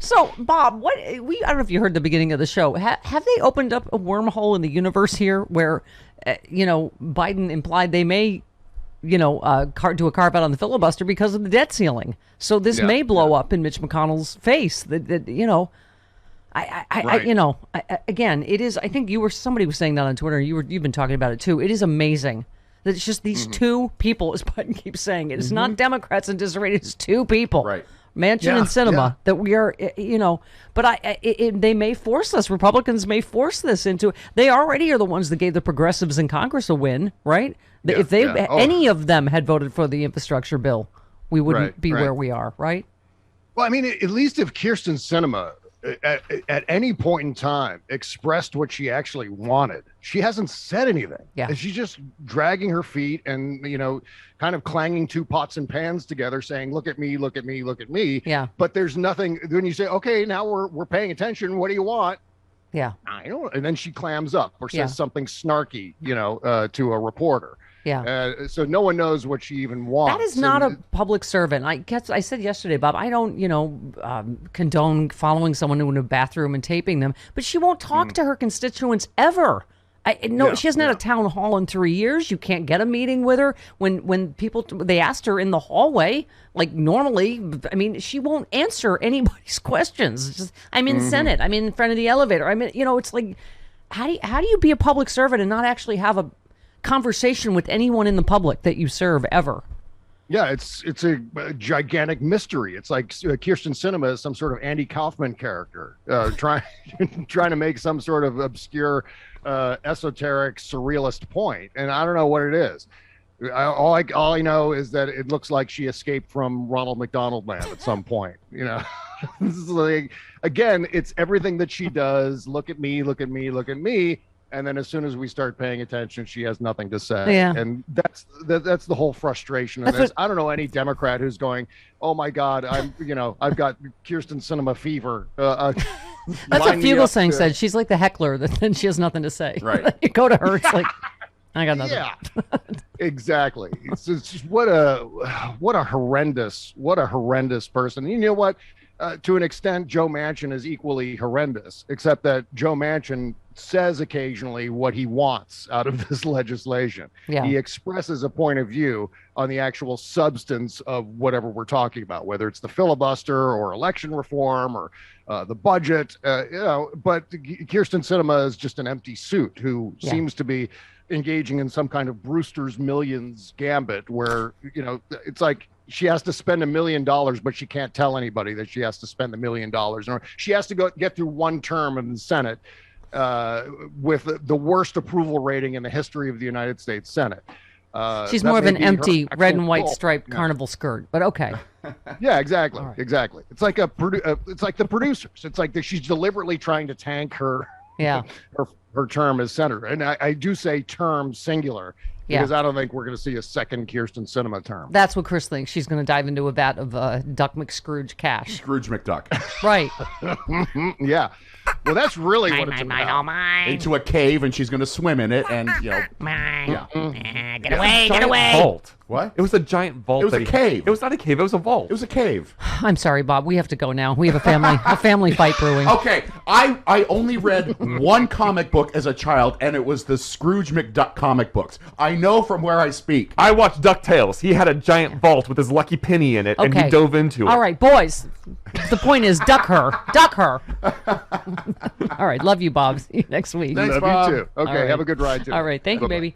So, Bob, I don't know if you heard the beginning of the show. Have they opened up a wormhole in the universe here where, Biden implied they may, do a carve out on the filibuster because of the debt ceiling. So this may blow up in Mitch McConnell's face. Again, it is. I think somebody was saying that on Twitter. You've been talking about it too. It is amazing that it's just these two people, as Biden keeps saying. It's not Democrats in disarray. It's two people. Right. Manchin and Sinema, that we are, but they may force us. Republicans may force this into. They already are the ones that gave the progressives in Congress a win, right? If any of them had voted for the infrastructure bill, we wouldn't be where we are, right? Well, I mean, at least if Kyrsten Sinema at any point in time expressed what she actually wanted, she hasn't said anything. Yeah. She's just dragging her feet and, kind of clanging two pots and pans together saying, look at me, look at me, look at me. Yeah. But there's nothing when you say, okay, now we're paying attention. What do you want? Yeah. I don't. And then she clams up or says something snarky, to a reporter. Yeah. So no one knows what she even wants. That is not a public servant. I said yesterday, Bob, I don't, condone following someone into a bathroom and taping them, but she won't talk to her constituents ever. She hasn't had a town hall in 3 years. You can't get a meeting with her. When people, they asked her in the hallway, like normally, she won't answer anybody's questions. It's just, I'm in Senate. I'm in front of the elevator. It's like, how do you be a public servant and not actually have a conversation with anyone in the public that you serve ever? Yeah, it's a gigantic mystery. It's like Kyrsten Sinema is some sort of Andy Kaufman character, trying to make some sort of obscure, esoteric, surrealist point, and I don't know what it is. All I know is that it looks like she escaped from Ronald McDonald Land at some point. This is like, again, it's everything that she does. Look at me, look at me, look at me. And then as soon as we start paying attention, she has nothing to say. Yeah. And that's the whole frustration of this. I don't know any Democrat who's going, oh my God, I've got Kyrsten Sinema fever. That's what Fugelsang said. She's like the heckler that then she has nothing to say. Right. You go to her, it's like, I got nothing. Yeah, exactly. It's just what a horrendous person. And you know what? To an extent, Joe Manchin is equally horrendous, except that Joe Manchin says occasionally what he wants out of this legislation. Yeah. He expresses a point of view on the actual substance of whatever we're talking about, whether it's the filibuster or election reform or the budget, but Kyrsten Sinema is just an empty suit who seems to be engaging in some kind of Brewster's Millions gambit where, it's like, she has to spend $1 million, but she can't tell anybody that she has to spend $1 million. Or she has to get through one term in the Senate with the worst approval rating in the history of the United States Senate. She's more of an empty red and white striped carnival skirt, but okay. Yeah, exactly, right. Exactly. It's like it's like the producers. It's like she's deliberately trying to tank her her term as senator, and I do say term singular. Because I don't think we're going to see a second Kyrsten Sinema term. That's what Chris thinks. She's going to dive into a vat of Duck McScrooge cash. Scrooge McDuck. Right. Yeah. Well, that's really what it's about. Into a cave, and she's going to swim in it, and, Get away. Vault. What? It was a giant vault. It was a cave. It was not a cave. It was a vault. It was a cave. I'm sorry, Bob. We have to go now. We have a family fight brewing. Okay, I only read one comic book as a child, and it was the Scrooge McDuck comic books. I know from where I speak. I watched DuckTales. He had a giant vault with his lucky penny in it, and he dove into it. All right, boys. The point is, duck her. Duck her. All right, love you, Bob. See you next week. Thanks, Love Bob. you too. Okay, right. have a good ride, too. All right, thank you, baby.